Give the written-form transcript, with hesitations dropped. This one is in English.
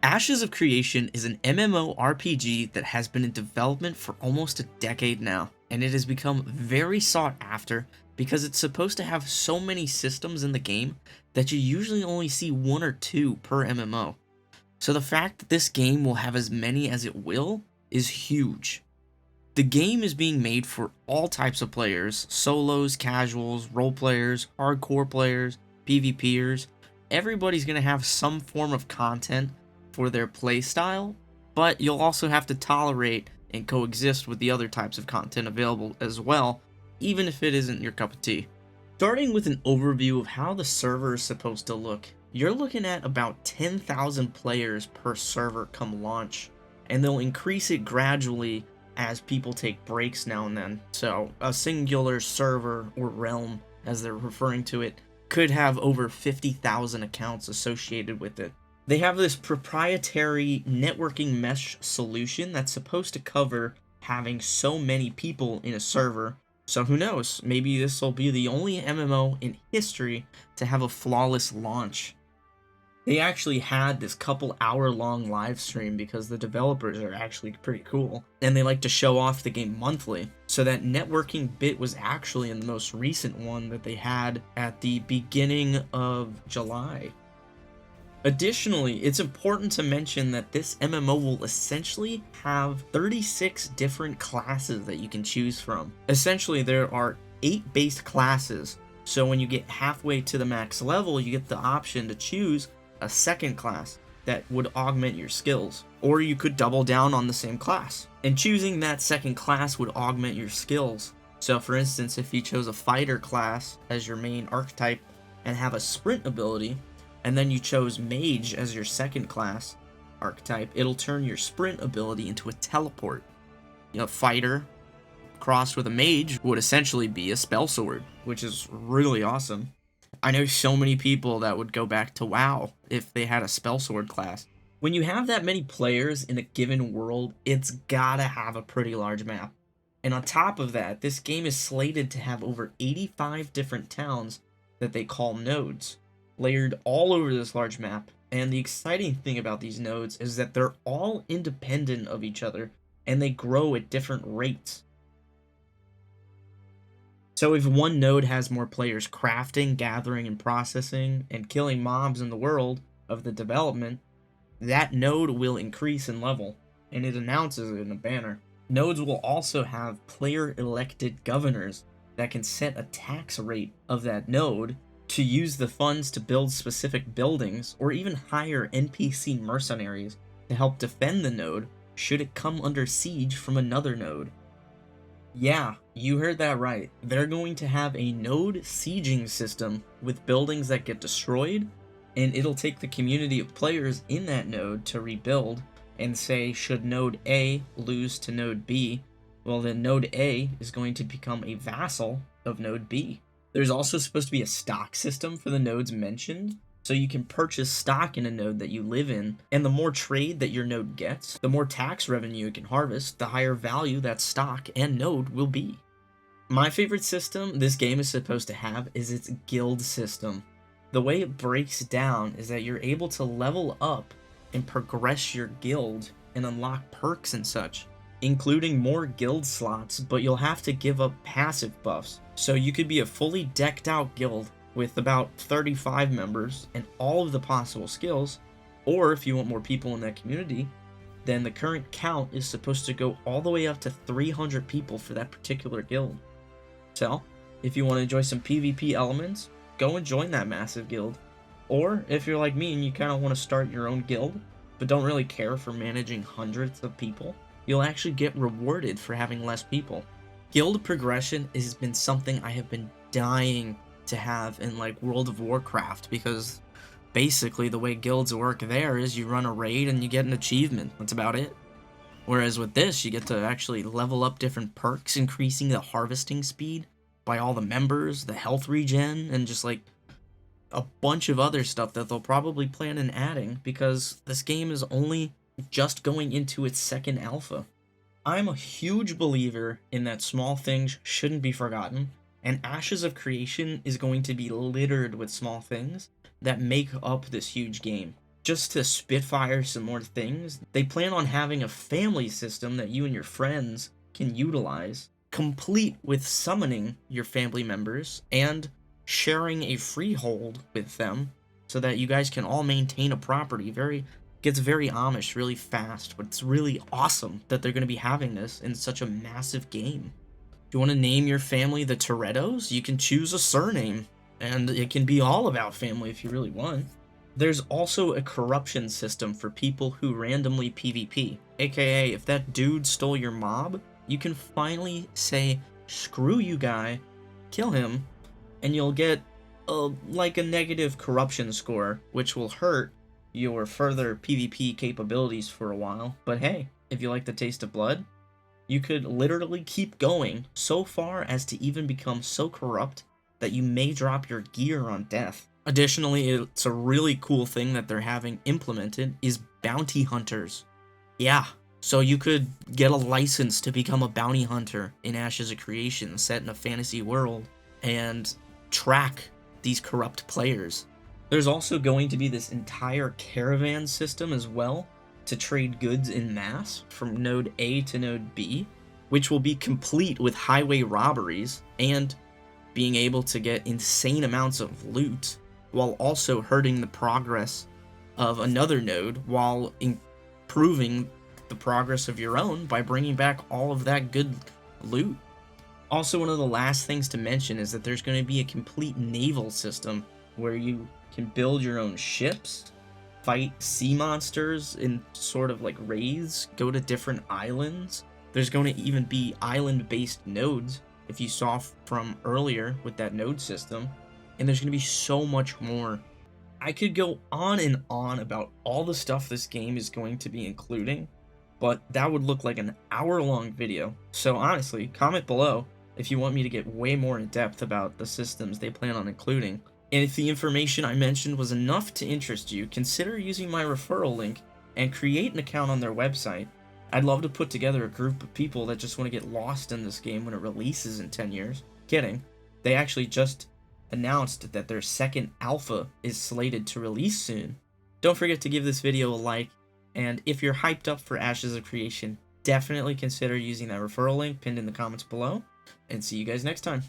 Ashes of Creation is an MMORPG that has been in development for almost a decade now, and it has become very sought after because it's supposed to have so many systems in the game that you usually only see one or two per MMO. So the fact that this game will have as many as it will is huge. The game is being made for all types of players: solos, casuals, role players, hardcore players, PvPers. Everybody's going to have some form of content for their playstyle, but you'll also have to tolerate and coexist with the other types of content available as well, even if it isn't your cup of tea. Starting with an overview of how the server is supposed to look, you're looking at about 10,000 players per server come launch, and they'll increase it gradually as people take breaks now and then. So a singular server, or realm as they're referring to it, could have over 50,000 accounts associated with it. They have this proprietary networking mesh solution that's supposed to cover having so many people in a server. So who knows, maybe this will be the only MMO in history to have a flawless launch. They actually had this couple hour long live stream because the developers are actually pretty cool, and they like to show off the game monthly. So that networking bit was actually in the most recent one that they had at the beginning of July. Additionally, it's important to mention that this MMO will essentially have 36 different classes that you can choose from. Essentially, there are 8 base classes, so when you get halfway to the max level, you get the option to choose a second class that would augment your skills, or you could double down on the same class, and choosing that second class would augment your skills. So for instance, if you chose a fighter class as your main archetype and have a sprint ability, and then you chose mage as your second class archetype, it'll turn your sprint ability into a teleport. You know, fighter crossed with a mage would essentially be a spell sword, which is really awesome. I know so many people that would go back to WoW if they had a spell sword class. When you have that many players in a given world, it's gotta have a pretty large map. And on top of that, this game is slated to have over 85 different towns that they call nodes, layered all over this large map. And the exciting thing about these nodes is that they're all independent of each other, and they grow at different rates. So if one node has more players crafting, gathering, and processing, and killing mobs in the world of the development, that node will increase in level, and it announces it in a banner. Nodes will also have player-elected governors that can set a tax rate of that node to use the funds to build specific buildings, or even hire NPC mercenaries to help defend the node should it come under siege from another node. Yeah, you heard that right. They're going to have a node sieging system with buildings that get destroyed, and it'll take the community of players in that node to rebuild, and say, should node A lose to node B, well then node A is going to become a vassal of node B. There's also supposed to be a stock system for the nodes mentioned, so you can purchase stock in a node that you live in, and the more trade that your node gets, the more tax revenue it can harvest, the higher value that stock and node will be. My favorite system this game is supposed to have is its guild system. The way it breaks down is that you're able to level up and progress your guild and unlock perks and such, including more guild slots, but you'll have to give up passive buffs. So you could be a fully decked out guild with about 35 members and all of the possible skills, or if you want more people in that community, then the current count is supposed to go all the way up to 300 people for that particular guild. So, if you want to enjoy some PvP elements, go and join that massive guild. Or, if you're like me and you kind of want to start your own guild, but don't really care for managing hundreds of people, you'll actually get rewarded for having less people. Guild progression has been something I have been dying to have in like World of Warcraft, because basically the way guilds work there is you run a raid and you get an achievement. That's about it. Whereas with this, you get to actually level up different perks, increasing the harvesting speed by all the members, the health regen, and just like a bunch of other stuff that they'll probably plan on adding, because this game is only just going into its second alpha. I'm a huge believer in that small things shouldn't be forgotten, and Ashes of Creation is going to be littered with small things that make up this huge game. just to spitfire some more things, they plan on having a family system that you and your friends can utilize, complete with summoning your family members and sharing a freehold with them so that you guys can all maintain a property. Gets very Amish really fast, but it's really awesome that they're going to be having this in such a massive game. If you want to name your family the Torettos, you can choose a surname, and it can be all about family if you really want. There's also a corruption system for people who randomly PvP, aka if that dude stole your mob, you can finally say, screw you guy, kill him, and you'll get like a negative corruption score, which will hurt your further PvP capabilities for a while. But hey, if you like the taste of blood, you could literally keep going so far as to even become so corrupt that you may drop your gear on death. Additionally, it's a really cool thing that they're having implemented is bounty hunters. Yeah, so you could get a license to become a bounty hunter in Ashes of Creation set in a fantasy world and track these corrupt players. There's also going to be this entire caravan system as well to trade goods in mass from node A to node B, which will be complete with highway robberies and being able to get insane amounts of loot while also hurting the progress of another node while improving the progress of your own by bringing back all of that good loot. Also, one of the last things to mention is that there's going to be a complete naval system where you can build your own ships, fight sea monsters in sort of like raids, go to different islands. There's going to even be island-based nodes, if you saw from earlier with that node system, and there's going to be so much more. I could go on and on about all the stuff this game is going to be including, but that would look like an hour-long video. So honestly, comment below if you want me to get way more in depth about the systems they plan on including. And if the information I mentioned was enough to interest you, consider using my referral link and create an account on their website. I'd love to put together a group of people that just want to get lost in this game when it releases in 10 years. Kidding. They actually just announced that their second alpha is slated to release soon. Don't forget to give this video a like, and if you're hyped up for Ashes of Creation, definitely consider using that referral link pinned in the comments below, and see you guys next time.